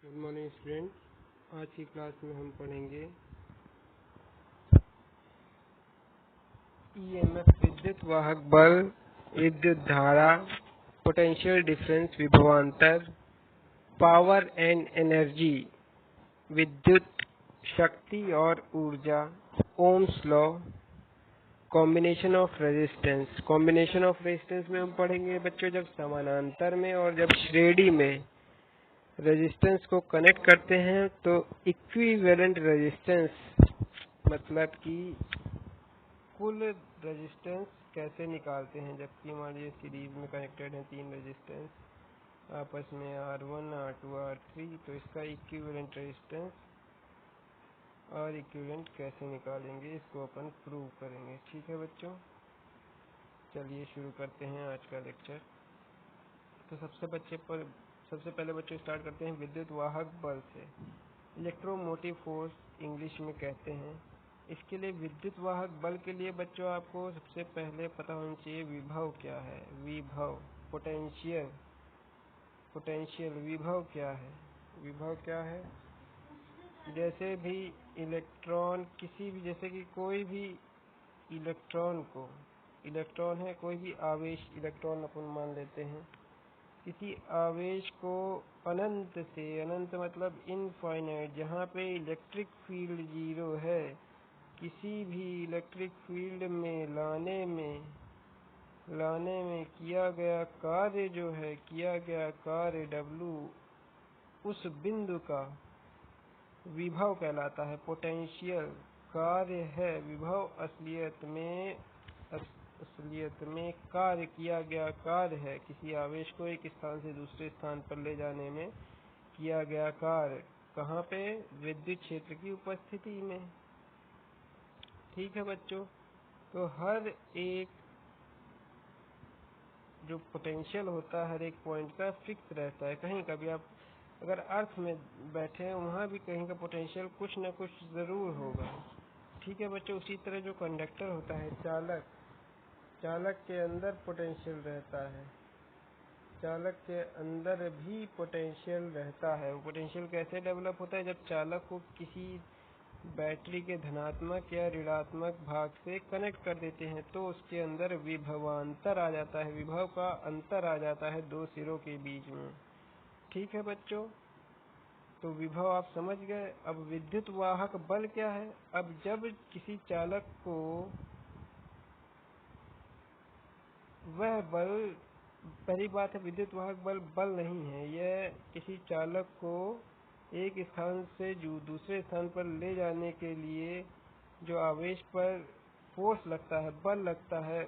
Good morning student. आज की class में हम पढ़ेंगे ईएमएफ, विद्युत वाहक बल, विद्युत धारा, पोटेंशियल डिफरेंस, विभवांतर, पावर एंड एनर्जी, विद्युत शक्ति और ऊर्जा, Ohm's law, combination of resistance. Combination of resistance में हम पढ़ेंगे बच्चों जब समानांतर में और जब श्रेणी में रेजिस्टेंस को कनेक्ट करते हैं तो इक्विवेलेंट रेजिस्टेंस मतलब कि कुल रेजिस्टेंस कैसे निकालते हैं। जबकि मान लीजिए सीरीज में कनेक्टेड हैं तीन रेजिस्टेंस आपस में R1, R2, R3, तो इसका इक्विवेलेंट रेजिस्टेंस और इक्विवेलेंट कैसे निकालेंगे इसको अपन प्रूव करेंगे। ठीक है बच्चों, चलिए शुरू करते हैं आज का लेक्चर। तो सबसे पहले बच्चों स्टार्ट करते हैं विद्युत वाहक बल से। इलेक्ट्रोमोटिव फोर्स इंग्लिश में कहते हैं। इसके लिए विद्युत वाहक बल के लिए बच्चों आपको सबसे पहले पता होना चाहिए विभव क्या है। विभव पोटेंशियल विभव क्या है। विभव क्या है, जैसे भी इलेक्ट्रॉन किसी भी, जैसे कि कोई भी इलेक्ट्रॉन है, कोई भी आवेश इलेक्ट्रॉन अपन मान लेते हैं। किसी आवेश को अनंत से, अनंत मतलब इनफाइनाइट, जहाँ पे इलेक्ट्रिक फील्ड जीरो है, किसी भी इलेक्ट्रिक फील्ड में लाने में किया गया कार्य जो है, किया गया कार्य W, उस बिंदु का विभव कहलाता है। पोटेंशियल कार्य है, विभव असलियत में कार्य, किया गया कार्य है। किसी आवेश को एक स्थान से दूसरे स्थान पर ले जाने में किया गया कार्य, कहाँ पे, विद्युत क्षेत्र की उपस्थिति में। ठीक है बच्चों, तो हर एक जो पोटेंशियल होता है हर एक पॉइंट का फिक्स रहता है। कहीं का भी आप अगर अर्थ में बैठे हैं वहाँ भी कहीं का पोटेंशियल कुछ न कुछ जरूर होगा। ठीक है बच्चों, उसी तरह जो कंडक्टर होता है, चालक के अंदर पोटेंशियल रहता है, चालक के अंदर भी पोटेंशियल रहता है। वो पोटेंशियल कैसे डेवलप होता है, जब चालक को किसी बैटरी के धनात्मक या ऋणात्मक भाग से कनेक्ट कर देते हैं तो उसके अंदर विभवांतर आ जाता है, विभव का अंतर आ जाता है दो सिरों के बीच में। ठीक है बच्चों, तो विभव आप समझ गए। अब विद्युत वाहक बल क्या है। अब जब किसी चालक को वह बल, पहली बात है विद्युत वाहक बल नहीं है, यह किसी चालक को एक स्थान से दूसरे स्थान पर ले जाने के लिए जो आवेश पर फोर्स लगता है, बल लगता है,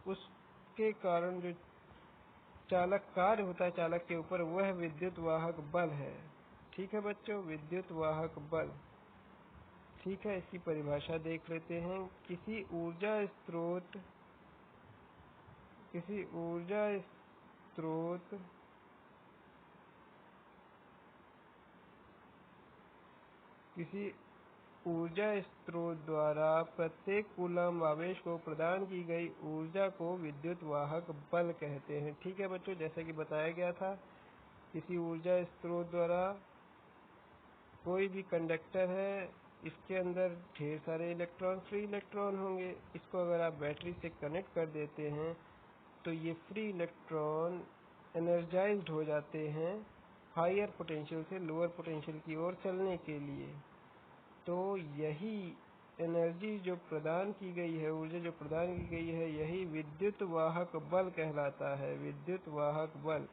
उसके कारण जो चालक कार्य होता है चालक के ऊपर, वह विद्युत वाहक बल है। ठीक है बच्चों, विद्युत वाहक बल। ठीक है, इसकी परिभाषा देख लेते हैं। किसी ऊर्जा स्रोत द्वारा प्रत्येक कूलम आवेश को प्रदान की गई ऊर्जा को विद्युत वाहक बल कहते हैं। ठीक है बच्चों, जैसा कि बताया गया था, किसी ऊर्जा स्रोत द्वारा कोई भी कंडक्टर है, इसके अंदर ढेर सारे इलेक्ट्रॉन, फ्री इलेक्ट्रॉन होंगे। इसको अगर आप बैटरी से कनेक्ट कर देते हैं तो ये फ्री इलेक्ट्रॉन एनर्जाइज्ड हो जाते हैं हायर पोटेंशियल से लोअर पोटेंशियल की ओर चलने के लिए। तो यही एनर्जी जो प्रदान की गई है, ऊर्जा जो प्रदान की गई है, यही विद्युत वाहक बल कहलाता है। विद्युत वाहक बल,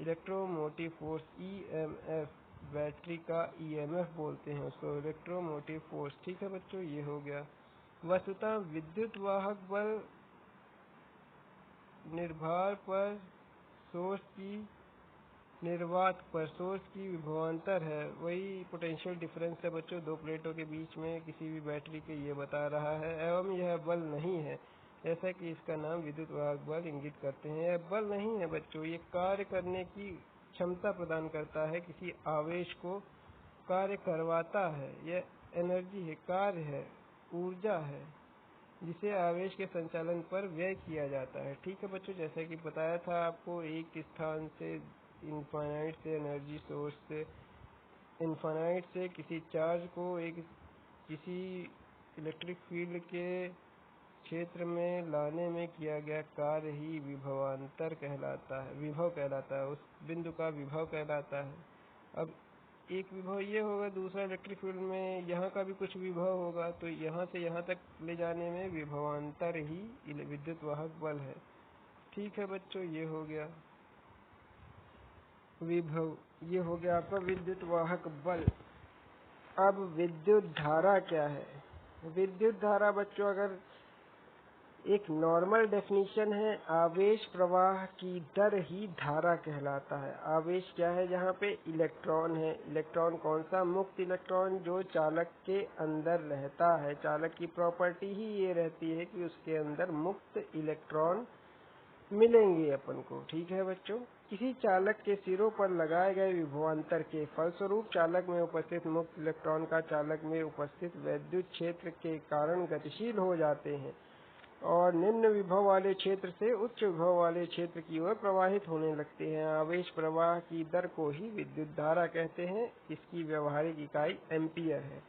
इलेक्ट्रोमोटिव फोर्स, ईएमएफ, बैटरी का ईएमएफ बोलते हैं उसको, इलेक्ट्रोमोटिव फोर्स। ठीक है बच्चों, ये हो गया। वस्तुतः विद्युत वाहक बल निर्वात पर सोर्स की विभवांतर है, वही पोटेंशियल डिफरेंस है बच्चों दो प्लेटों के बीच में किसी भी बैटरी के, ये बता रहा है। एवं यह बल नहीं है, ऐसा कि इसका नाम विद्युत वाहक बल इंगित करते हैं। यह बल नहीं है बच्चों, ये कार्य करने की क्षमता प्रदान करता है, किसी आवेश को कार्य करवाता है। यह एनर्जी है, कार्य है, ऊर्जा है, जिसे आवेश के संचालन पर व्यय किया जाता है। ठीक है बच्चों, जैसे कि बताया था आपको, एक स्थान से इनफाइनाइट से एनर्जी सोर्स से इनफाइनाइट से किसी चार्ज को एक किसी इलेक्ट्रिक फील्ड के क्षेत्र में लाने में किया गया कार्य ही विभवांतर कहलाता है, विभव कहलाता है, उस बिंदु का विभव कहलाता है। अब एक विभव ये होगा, दूसरा इलेक्ट्रिक फील्ड में यहाँ का भी कुछ विभव होगा, तो यहाँ से यहाँ तक ले जाने में विभवांतर ही विद्युत वाहक बल है। ठीक है बच्चों, ये हो गया विभव, ये हो गया आपका विद्युत वाहक बल। अब विद्युत धारा क्या है? विद्युत धारा बच्चों अगर एक नॉर्मल डेफिनेशन है, आवेश प्रवाह की दर ही धारा कहलाता है। आवेश क्या है? जहाँ पे इलेक्ट्रॉन है। इलेक्ट्रॉन कौन सा? मुक्त इलेक्ट्रॉन जो चालक के अंदर रहता है। चालक की प्रॉपर्टी ही ये रहती है कि उसके अंदर मुक्त इलेक्ट्रॉन मिलेंगे अपन को। ठीक है बच्चों, किसी चालक के सिरों पर लगाए गए विभवांतर के फलस्वरूप चालक में उपस्थित मुक्त इलेक्ट्रॉन का चालक में उपस्थित वैद्युत क्षेत्र के कारण गतिशील हो जाते हैं और निम्न विभव वाले क्षेत्र से उच्च विभव वाले क्षेत्र की ओर प्रवाहित होने लगते हैं। आवेश प्रवाह की दर को ही विद्युत धारा कहते हैं। इसकी व्यवहारिक इकाई एम्पियर है।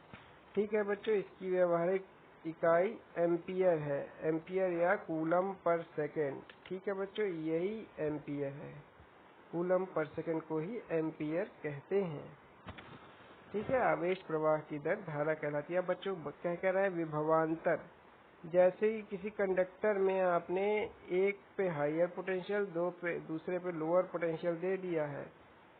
ठीक है बच्चों, इसकी व्यवहारिक इकाई एम्पियर है, एम्पियर या कूलम पर सेकेंड। ठीक है बच्चों, यही एम्पियर है, कूलम पर सेकेंड को ही एम्पियर कहते हैं। ठीक है, आवेश प्रवाह की दर धारा कहलाती है। बच्चों कह रहा है विभवांतर, जैसे ही किसी कंडक्टर में आपने एक पे हायर पोटेंशियल, दूसरे पे लोअर पोटेंशियल दे दिया है।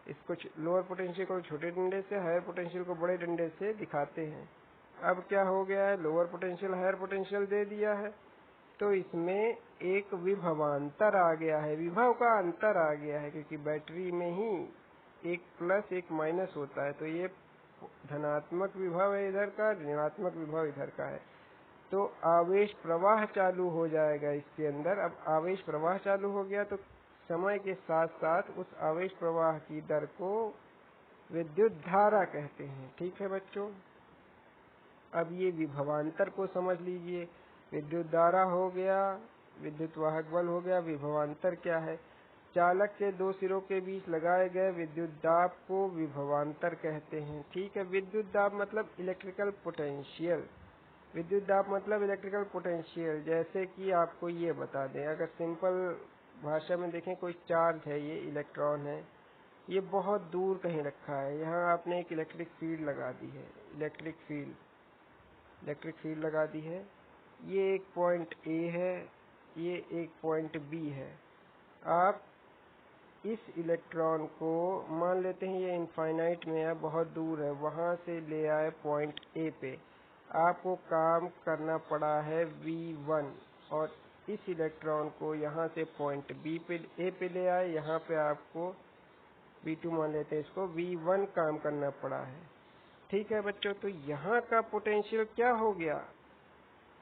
इसको लोअर पोटेंशियल को छोटे डंडे से, हायर पोटेंशियल को बड़े डंडे से दिखाते हैं। अब क्या हो गया है? लोअर पोटेंशियल हायर पोटेंशियल दे दिया है, तो इसमें एक विभवांतर आ गया है, विभव का अंतर आ गया है, क्योंकि बैटरी में ही एक प्लस एक माइनस होता है। तो ये धनात्मक विभव है इधर का, ऋणात्मक विभव इधर का है। तो आवेश प्रवाह चालू हो जाएगा इसके अंदर। अब आवेश प्रवाह चालू हो गया तो समय के साथ साथ उस आवेश प्रवाह की दर को विद्युत धारा कहते हैं। ठीक है बच्चों, अब ये विभवांतर को समझ लीजिए। विद्युत धारा हो गया, विद्युत वाहक बल हो गया, विभवांतर क्या है? चालक के दो सिरों के बीच लगाए गए विद्युत दाब को विभवांतर कहते हैं। ठीक है, विद्युत दाब मतलब इलेक्ट्रिकल पोटेंशियल। विद्युत दाब मतलब इलेक्ट्रिकल पोटेंशियल। जैसे कि आपको ये बता दें, अगर सिंपल भाषा में देखें, कोई चार्ज है, ये इलेक्ट्रॉन है, ये बहुत दूर कहीं रखा है। यहाँ आपने एक इलेक्ट्रिक फील्ड लगा दी है, इलेक्ट्रिक फील्ड लगा दी है। ये एक पॉइंट ए है, ये एक पॉइंट बी है। आप इस इलेक्ट्रॉन को मान लेते हैं ये इनफाइनाइट में है, बहुत दूर है, वहां से ले आए पॉइंट ए पे। आपको काम करना पड़ा है V1 और इस इलेक्ट्रॉन को यहाँ से पॉइंट बी पे ए पे ले आए, यहाँ पे आपको V2 मान लेते हैं, इसको V1 काम करना पड़ा है। ठीक है बच्चों, तो यहाँ का पोटेंशियल क्या हो गया?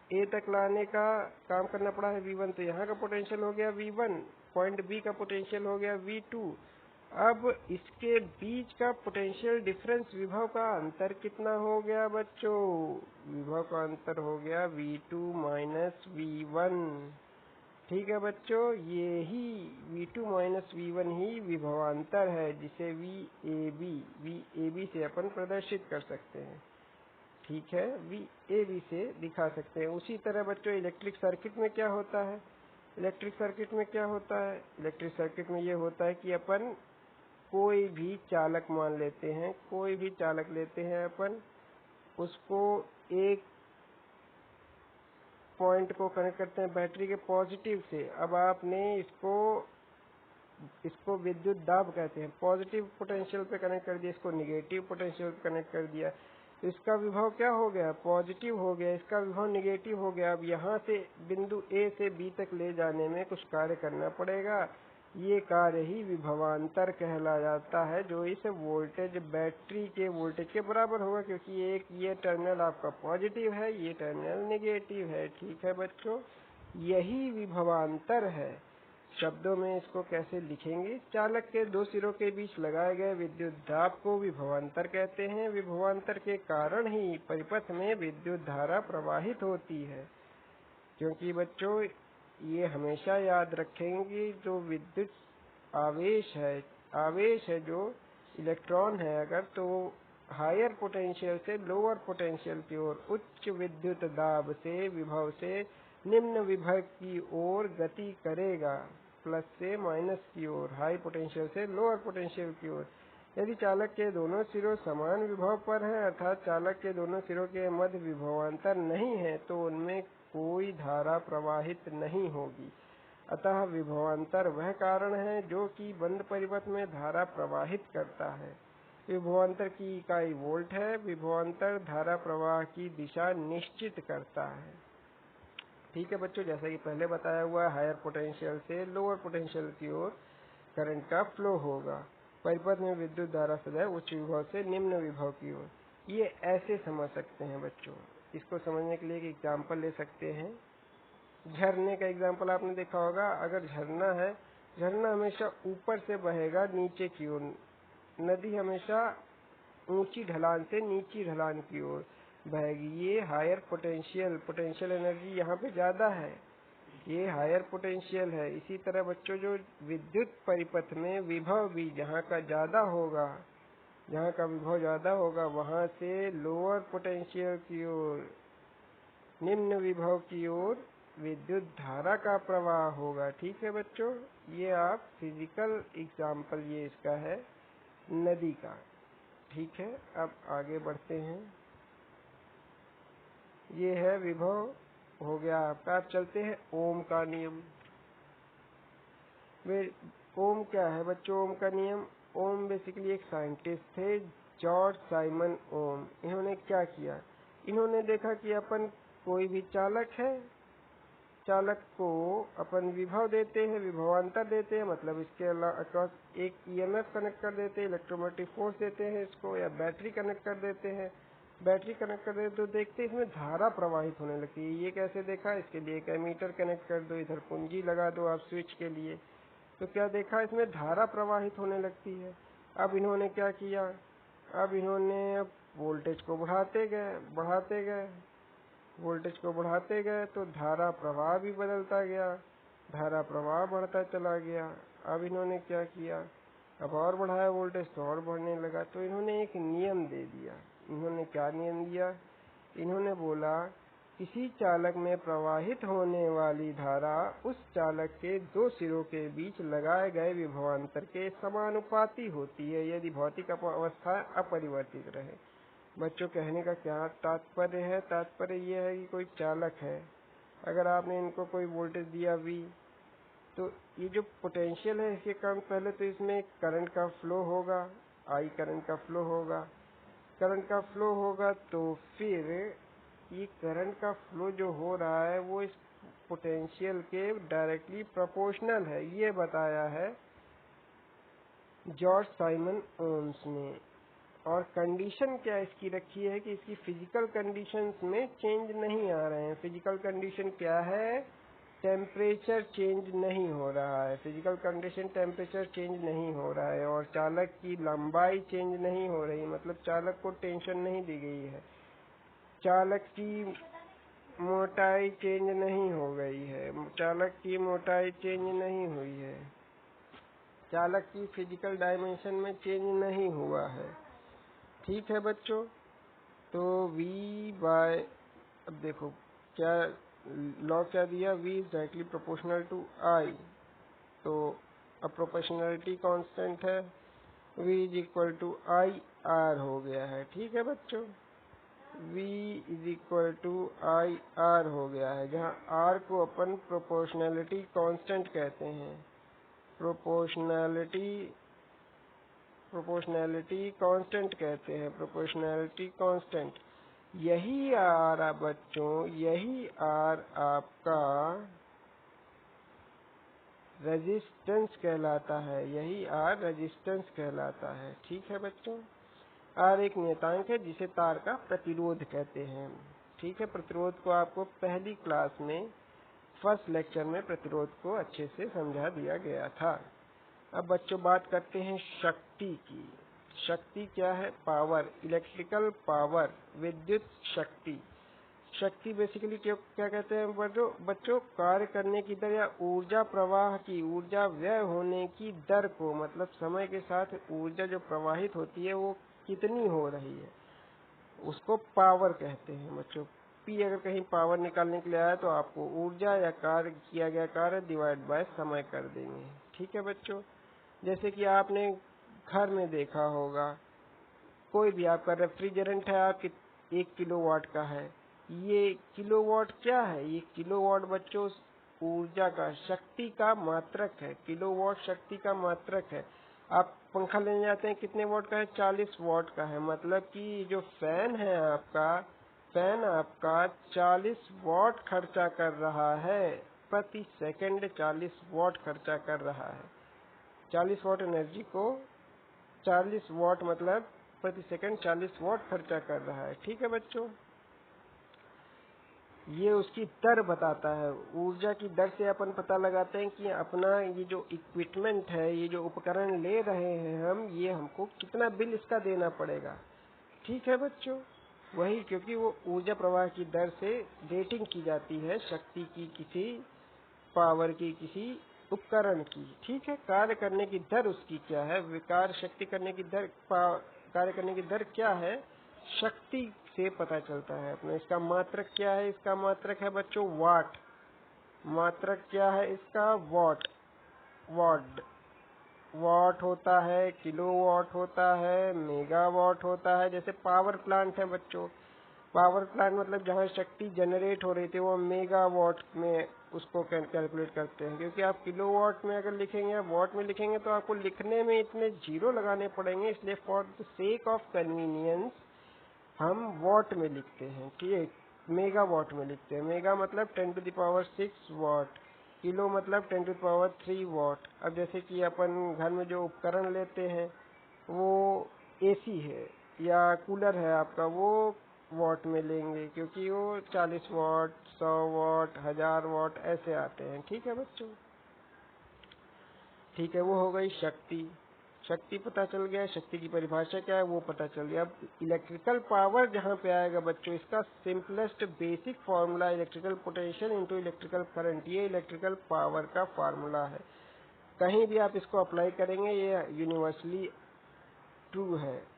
ए तक लाने का काम करना पड़ा है V1, तो यहाँ का पोटेंशियल हो गया V1, पॉइंट बी का पोटेंशियल हो गया V2। अब इसके बीच का पोटेंशियल डिफरेंस, विभव का अंतर कितना हो गया बच्चों? विभव का अंतर हो गया V2 माइनस V1। ठीक है बच्चों, ये ही V2 माइनस V1 ही विभवांतर है, जिसे VAB से अपन प्रदर्शित कर सकते हैं। ठीक है, VAB से दिखा सकते हैं। उसी तरह बच्चों इलेक्ट्रिक सर्किट में क्या होता है? इलेक्ट्रिक सर्किट में क्या होता है? इलेक्ट्रिक सर्किट में ये होता है कि अपन कोई भी चालक मान लेते हैं, कोई भी चालक लेते हैं अपन, उसको एक पॉइंट को कनेक्ट करते हैं बैटरी के पॉजिटिव से। अब आपने इसको विद्युत दाब कहते हैं, पॉजिटिव पोटेंशियल पे कनेक्ट कर दिया, इसको निगेटिव पोटेंशियल पे कनेक्ट कर दिया। इसका विभव क्या हो गया? पॉजिटिव हो गया, इसका विभव निगेटिव हो गया। अब यहाँ से बिंदु ए से बी तक ले जाने में कुछ कार्य करना पड़ेगा। ये कार्य ही विभवांतर कहला जाता है, जो इस वोल्टेज, बैटरी के वोल्टेज के बराबर होगा, क्योंकि ये टर्मिनल आपका पॉजिटिव है, ये टर्मिनल निगेटिव है। ठीक है बच्चों, यही विभवांतर है। शब्दों में इसको कैसे लिखेंगे? चालक के दो सिरों के बीच लगाए गए विद्युत दाब को विभवांतर कहते हैं। विभवांतर के कारण ही परिपथ में विद्युत धारा प्रवाहित होती है। क्योंकि बच्चों ये हमेशा याद रखेंगे, जो विद्युत आवेश है जो इलेक्ट्रॉन है, अगर तो हायर पोटेंशियल से लोअर पोटेंशियल की ओर, उच्च विद्युत दाब से विभव से निम्न विभव की ओर गति करेगा, प्लस से माइनस की ओर, हाई पोटेंशियल से लोअर पोटेंशियल की ओर। यदि चालक के दोनों सिरों समान विभव पर हैं, अर्थात चालक के दोनों सिरों के मध्य विभवांतर नहीं है, तो उनमें कोई धारा प्रवाहित नहीं होगी। अतः विभवांतर वह कारण है जो कि बंद परिपथ में धारा प्रवाहित करता है। विभवांतर की इकाई वोल्ट है। विभवांतर धारा प्रवाह की दिशा निश्चित करता है। ठीक है बच्चों, जैसा कि पहले बताया हुआ है, हायर पोटेंशियल से लोअर पोटेंशियल की ओर करंट का फ्लो होगा। परिपथ में विद्युत धारा सदैव उच्च विभव से निम्न विभव की ओर। ये ऐसे समझ सकते हैं बच्चों। इसको समझने के लिए एक एग्जाम्पल ले सकते हैं। झरने का एग्जाम्पल आपने देखा होगा। अगर झरना है, झरना हमेशा ऊपर से बहेगा नीचे की ओर। नदी हमेशा ऊंची ढलान से नीची ढलान की ओर बहेगी। ये हायर पोटेंशियल एनर्जी यहाँ पे ज्यादा है, ये हायर पोटेंशियल है। इसी तरह बच्चों, जो विद्युत परिपथ में विभव भी जहाँ का ज्यादा होगा, जहाँ का विभव ज्यादा होगा, वहां से लोअर पोटेंशियल की ओर, निम्न विभव की ओर विद्युत धारा का प्रवाह होगा। ठीक है बच्चों, ये आप फिजिकल एग्जाम्पल ये इसका है नदी का। ठीक है, अब आगे बढ़ते हैं। ये है विभव हो गया आपका। अब चलते हैं ओम का नियम। ओम क्या है बच्चों? ओम का नियम, ओम बेसिकली एक साइंटिस्ट थे, जॉर्ज साइमन ओम। इन्होंने क्या किया? इन्होंने देखा कि अपन कोई भी चालक है, चालक को अपन विभव देते हैं, विभवांतर देते हैं, मतलब इसके अक्रॉस एक ईएमएफ कनेक्ट कर देते हैं, इलेक्ट्रोमोटिव फोर्स देते हैं इसको, या बैटरी कनेक्ट कर देते हैं। बैटरी कनेक्ट कर देते तो देखते हैं इसमें धारा प्रवाहित होने लगती है। ये कैसे देखा? इसके लिए एक एमीटर कनेक्ट कर दो, इधर कुंजी लगा दो आप स्विच के लिए, तो क्या देखा? इसमें धारा प्रवाहित होने लगती है। अब इन्होंने क्या किया? अब इन्होंने वोल्टेज को बढ़ाते गए, वोल्टेज को बढ़ाते गए तो धारा प्रवाह भी बदलता गया, धारा प्रवाह बढ़ता चला गया। अब इन्होंने क्या किया? अब और बढ़ाया वोल्टेज तो और बढ़ने लगा। तो इन्होंने एक नियम दे दिया। इन्होंने क्या नियम दिया? इन्होंने बोला किसी चालक में प्रवाहित होने वाली धारा उस चालक के दो सिरों के बीच लगाए गए विभवांतर के समानुपाती होती है, यदि भौतिक अवस्था अपरिवर्तित रहे। बच्चों, कहने का क्या तात्पर्य है? तात्पर्य यह है कि कोई चालक है, अगर आपने इनको कोई वोल्टेज दिया V, तो ये जो पोटेंशियल है इसके कारण पहले तो इसमें करंट का फ्लो होगा, I करंट का फ्लो होगा। करंट का फ्लो होगा तो फिर ये करंट का फ्लो जो हो रहा है वो इस पोटेंशियल के डायरेक्टली प्रोपोर्शनल है। ये बताया है जॉर्ज साइमन ओम्स ने। और कंडीशन क्या इसकी रखी है कि इसकी फिजिकल कंडीशंस में चेंज नहीं आ रहे हैं। फिजिकल कंडीशन क्या है? टेम्परेचर चेंज नहीं हो रहा है। फिजिकल कंडीशन टेम्परेचर चेंज नहीं हो रहा है, और चालक की लंबाई चेंज नहीं हो रही, मतलब चालक को टेंशन नहीं दी गई है। चालक की मोटाई चेंज नहीं हो गई है, चालक की मोटाई चेंज नहीं हुई है, चालक की फिजिकल डायमेंशन में चेंज नहीं हुआ है। ठीक है बच्चों, तो V बाय, अब देखो क्या लॉ क्या दिया? V is directly proportional to I। तो अब प्रोपोर्शनलिटी कांस्टेंट है, V is equal to IR हो गया है। ठीक है बच्चों, V is equal to IR हो गया है, जहाँ R को अपन प्रोपोर्शनलिटी कांस्टेंट कहते हैं। प्रोपोर्शनैलिटी कांस्टेंट कहते हैं, प्रोपोर्शनैलिटी कांस्टेंट। यही R बच्चों, यही R आपका रेजिस्टेंस कहलाता है, यही R रेजिस्टेंस कहलाता है। ठीक है बच्चों, R एक नियतांक है जिसे तार का प्रतिरोध कहते हैं। ठीक है, प्रतिरोध को आपको पहली क्लास में फर्स्ट लेक्चर में प्रतिरोध को अच्छे से समझा दिया गया था। अब बच्चों बात करते हैं शक्ति की। शक्ति क्या है? पावर, इलेक्ट्रिकल पावर, विद्युत शक्ति। शक्ति बेसिकली क्या कहते हैं बच्चों? कार्य करने की दर या ऊर्जा प्रवाह की, ऊर्जा व्यय होने की दर को, मतलब समय के साथ ऊर्जा जो प्रवाहित होती है वो कितनी हो रही है, उसको पावर कहते हैं बच्चों। पी अगर कहीं पावर निकालने के लिए आया तो आपको ऊर्जा या कार्य किया गया कार्य डिवाइड बाय समय कर देंगे। ठीक है बच्चों। जैसे कि आपने घर में देखा होगा, कोई भी आपका रेफ्रिजरेंट है, आपके 1 किलोवाट का है। ये किलोवाट क्या है? ये किलोवाट बच्चों ऊर्जा का, शक्ति का मात्रक है। किलोवाट शक्ति का मात्रक है। आप पंखा लेने जाते हैं, कितने वाट का है? 40 वाट का है। मतलब कि जो फैन है आपका, फैन आपका 40 वाट खर्चा कर रहा है, प्रति सेकंड 40 वाट खर्चा कर रहा है। 40 वाट एनर्जी को, 40 वाट मतलब प्रति सेकंड 40 वाट खर्चा कर रहा है। ठीक है बच्चों। ये उसकी दर बताता है। ऊर्जा की दर से अपन पता लगाते हैं कि अपना ये जो इक्विपमेंट है, ये जो उपकरण ले रहे हैं हम, ये हमको कितना बिल इसका देना पड़ेगा। ठीक है बच्चों। वही, क्योंकि वो ऊर्जा प्रवाह की दर से रेटिंग की जाती है शक्ति की, किसी पावर की, किसी उपकरण की। ठीक है। कार्य करने की दर उसकी क्या है? विकार शक्ति करने की दर, कार्य करने की दर क्या है? शक्ति से पता चलता है अपना। इसका मात्रक क्या है? इसका मात्रक है बच्चों वाट। मात्रक क्या है इसका? वाट। वाट वाट होता है, किलोवाट होता है, मेगावाट होता है। जैसे पावर प्लांट है बच्चों, पावर प्लांट मतलब जहाँ शक्ति जनरेट हो रही थी, वो मेगावाट में उसको कैलकुलेट करते हैं। क्योंकि आप किलोवाट में अगर लिखेंगे या वाट में लिखेंगे तो आपको लिखने में इतने जीरो लगाने पड़ेंगे, इसलिए for the sake of convenience हम वाट में लिखते हैं। ठीक है। मेगावाट में लिखते हैं। मेगा मतलब 10⁻6 वाट, किलो मतलब 10⁻3 वाट। अब जैसे कि अपन घर में जो उपकरण लेते हैं, वो एसी है या कूलर है आपका, वो वाट में लेंगे, क्योंकि वो 40 वाट, 100 वाट, 1000 वाट ऐसे आते हैं। ठीक है बच्चों। ठीक है, वो हो गई शक्ति। शक्ति पता चल गया, शक्ति की परिभाषा क्या है वो पता चल गया। अब इलेक्ट्रिकल पावर जहाँ पे आएगा बच्चों, इसका simplest basic formula electrical potential into electrical current, ये इलेक्ट्रिकल पावर का फॉर्मूला है। कहीं भी आप इसको अप्लाई करेंगे ये यूनिवर्सली ट्रू है।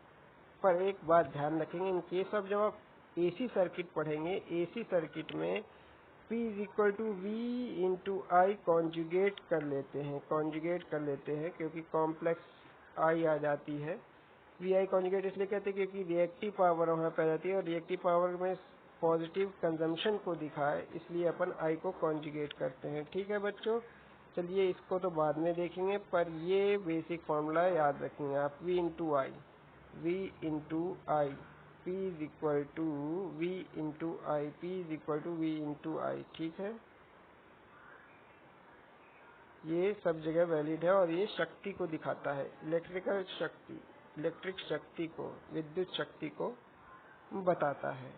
पर एक बात ध्यान रखेंगे, इन केस ऑफ जब आप एसी सर्किट पढ़ेंगे, एसी सर्किट में P is equal to V into I conjugate कर लेते हैं, कॉन्जुगेट कर लेते हैं, क्योंकि कॉम्प्लेक्स आई आ जाती है। वी आई कॉन्जुगेट इसलिए कहते हैं क्योंकि रिएक्टिव पावर वहाँ पे आ जाती है, और रिएक्टिव पावर में पॉजिटिव कंजम्पशन को दिखाए, इसलिए अपन आई को कॉन्जुगेट करते हैं। ठीक है बच्चों। चलिए इसको तो बाद में देखेंगे, पर ये बेसिक फॉर्मूला याद रखेंगे आप। V into I, V into I, P is equal to V into I, P is equal to V into I. ठीक है। ये सब जगह वैलिड है और ये शक्ति को दिखाता है, इलेक्ट्रिकल शक्ति, इलेक्ट्रिक शक्ति को, विद्युत शक्ति को बताता है।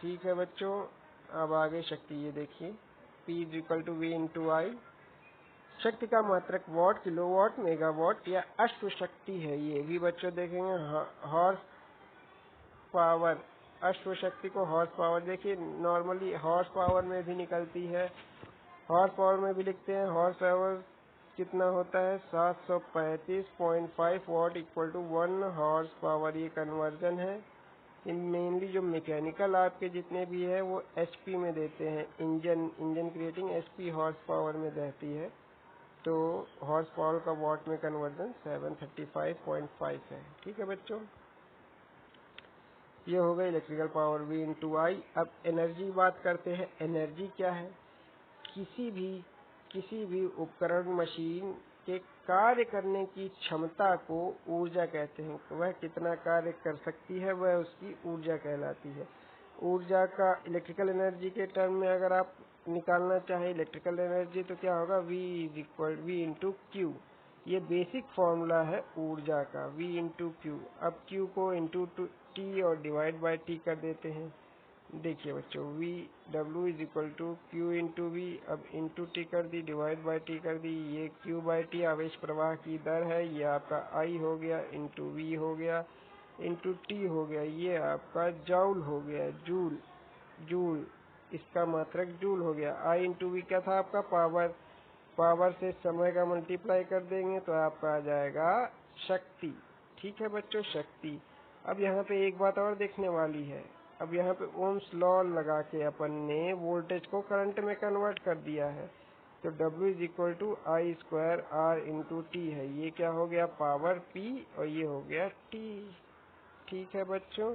ठीक है बच्चों। अब आगे शक्ति ये देखिए, P is equal to V into I. शक्ति का मात्रक वाट, किलोवाट, मेगावाट या अश्व शक्ति है। ये भी बच्चों देखेंगे। हॉर्स पावर, अश्व शक्ति को हॉर्स पावर, देखिए नॉर्मली हॉर्स पावर में भी निकलती है, हॉर्स पावर में भी लिखते हैं। हॉर्स पावर कितना होता है? 735.5 वाट इक्वल टू 1 हॉर्स पावर। ये कन्वर्जन है। इन मेनली जो मैकेनिकल आपके जितने भी है वो एचपी में देते हैं। Engine creating HP horse power में रहती है, तो हॉर्स पावर का वाट में कन्वर्जन 735.5 है। ठीक है बच्चों। ये हो गई इलेक्ट्रिकल पावर V इंटू आई। अब एनर्जी बात करते हैं। एनर्जी क्या है? किसी भी उपकरण, मशीन के कार्य करने की क्षमता को ऊर्जा कहते हैं। वह कितना कार्य कर सकती है, वह उसकी ऊर्जा कहलाती है। ऊर्जा का इलेक्ट्रिकल एनर्जी के टर्म में अगर आप निकालना चाहे इलेक्ट्रिकल एनर्जी, तो क्या होगा? V is equal V into Q. ये बेसिक फॉर्मूला है ऊर्जा का, V इंटू क्यू। अब Q को इंटू T और डिवाइड बाय T कर देते हैं। देखिए बच्चों, V W is equal to Q into V. अब इंटू टी कर दी, डिवाइड बाय टी कर दी। ये Q बाय टी आवेश प्रवाह की दर है, ये आपका I हो गया, इंटू वी हो गया, इंटू टी हो गया, ये आपका जूल हो गया, जूल, जूल, इसका मात्रक जूल हो गया। I इंटू वी क्या था आपका? पावर। पावर से समय का मल्टीप्लाई कर देंगे तो आपका आ जाएगा शक्ति। ठीक है बच्चों, शक्ति। अब यहाँ पे एक बात और देखने वाली है। अब यहाँ पे ओम्स लॉ लगा के अपन ने वोल्टेज को करंट में कन्वर्ट कर दिया है। तो W is equal to I square R into T है। ये क्या हो गया, पावर P, और ये हो गया T। ठीक है बच्चों,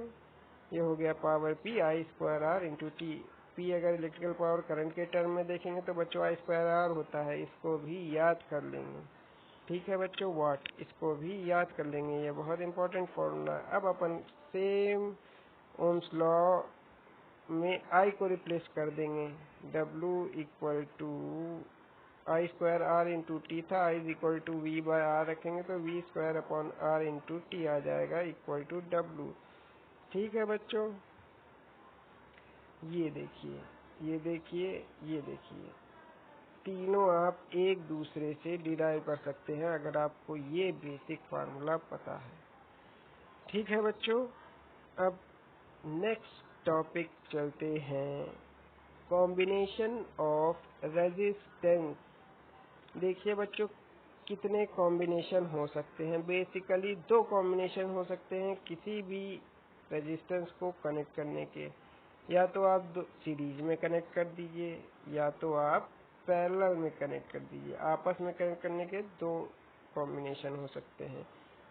ये हो गया power P I square R into t. P अगर इलेक्ट्रिकल पावर करंट के टर्म में देखेंगे तो बच्चों आई स्क्वायर R होता है, इसको भी याद कर लेंगे। ठीक है बच्चों, वाट, इसको भी याद कर लेंगे, ये बहुत इंपॉर्टेंट फॉर्मूला है। अब अपन सेम ओम्स लॉ में I को रिप्लेस कर देंगे। W equal to I square R into t था, I is equal to V by R रखेंगे तो V square upon R into t आ जाएगा इक्वल टू W। ठीक है बच्चों, ये देखिए, ये देखिए, ये देखिए, तीनों आप एक दूसरे से डिराइव कर सकते हैं अगर आपको ये बेसिक फार्मूला पता है। ठीक है बच्चों, अब नेक्स्ट टॉपिक चलते हैं, कॉम्बिनेशन ऑफ रेजिस्टेंस। देखिए बच्चों, कितने कॉम्बिनेशन हो सकते हैं। बेसिकली दो कॉम्बिनेशन हो सकते हैं किसी भी रेजिस्टेंस को कनेक्ट करने के। या तो आप सीरीज में कनेक्ट कर दीजिए, या तो आप पैरेलल में कनेक्ट कर दीजिए। आपस में कनेक्ट करने के दो कॉम्बिनेशन हो सकते हैं,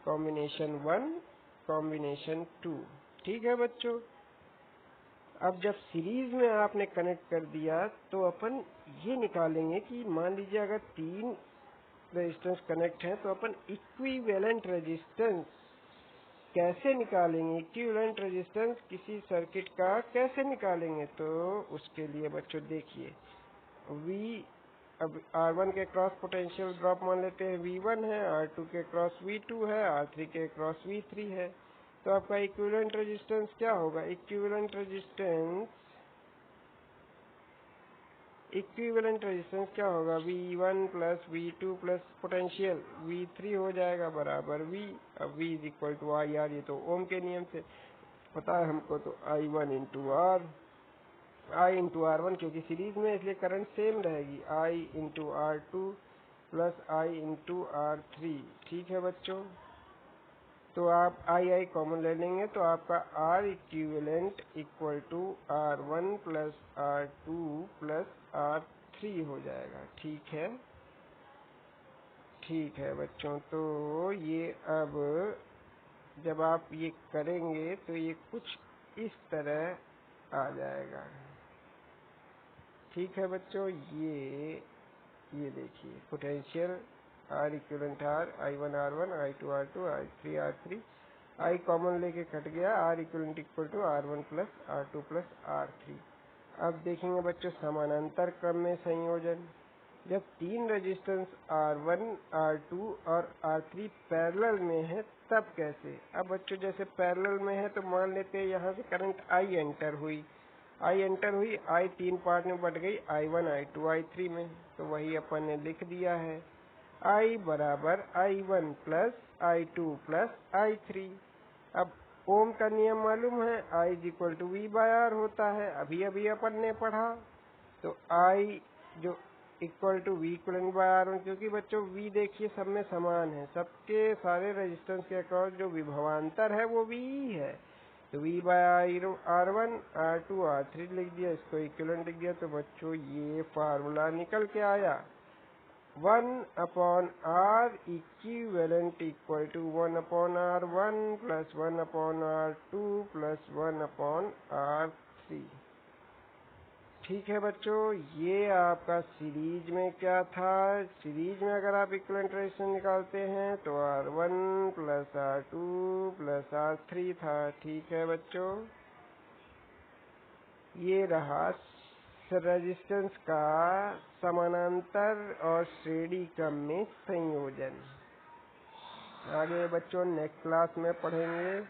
कॉम्बिनेशन 1, कॉम्बिनेशन 2। ठीक है बच्चों, अब जब सीरीज में आपने कनेक्ट कर दिया तो अपन ये निकालेंगे कि मान लीजिए अगर तीन रेजिस्टेंस कनेक्ट है तो अपन इक्विवेलेंट रेजिस्टेंस कैसे निकालेंगे। इक्विवेलेंट रेजिस्टेंस किसी सर्किट का कैसे निकालेंगे, तो उसके लिए बच्चों देखिए, V, अब R1 के क्रॉस पोटेंशियल ड्रॉप मान लेते हैं V1 है, R2 के क्रॉस V2 है, R3 के क्रॉस V3 है। तो आपका इक्विवेलेंट रेजिस्टेंस क्या होगा, इक्विवेलेंट रेजिस्टेंस क्या होगा, V1 plus V2 plus potential V3 हो जाएगा बराबर V। अब V is equal to I R, ये तो ओम के नियम से पता है हमको, तो I1 into are, I into R1 क्योंकि सीरीज में इसलिए करंट सेम रहेगी, I into R2 plus I into R3। ठीक है बच्चों, तो आप I कॉमन ले लेंगे तो आपका R equivalent equal to R1 plus R2 plus R3 हो जाएगा। ठीक है, ठीक है बच्चों, तो ये अब जब आप ये करेंगे तो ये कुछ इस तरह आ जाएगा। ठीक है बच्चों, ये देखिए potential R equivalent R, I1 R1, I2 R2, I3 R3, I common लेके कट गया, R equivalent equal to R1 plus R2 plus R3। अब देखेंगे बच्चों समानांतर क्रम में संयोजन, जब तीन रेजिस्टेंस R1, R2 और R3 पैरेलल में है तब कैसे। अब बच्चों जैसे पैरेलल में है तो मान लेते हैं यहाँ से करंट I एंटर हुई, I तीन पार्ट में बट गई, I1, I2, I3 में, तो वही अपन ने लिख दिया है, I बराबर I1 plus I2 plus I3। अब ओम का नियम मालूम है, I is equal to V by R होता है, अभी अभी अपन ने पढ़ा। तो I जो equal to V equivalent by R1, क्योंकि बच्चों V देखिए सब में समान है, सबके सारे रेजिस्टेंस के अक्रॉस जो विभवांतर है वो V ही है। तो V bye R1, R2, R3 लिख दिया, इसको इक्विवेलेंट लिख दिया, तो बच्चों ये फार्मूला निकल के आया, 1 upon R equivalent equal to 1 upon R1 plus 1 upon R2 plus 1 upon R3। ठीक है बच्चों, ये आपका सीरीज में क्या था। सीरीज में अगर आप इक्विवेलेंट रेजिस्टेंस निकालते हैं तो R1 plus R2 plus R3 था। ठीक है बच्चों, ये रहा रेजिस्टेंस का समानांतर और श्रेणी क्रम में संयोजन। आगे बच्चों नेक्स्ट क्लास में पढ़ेंगे।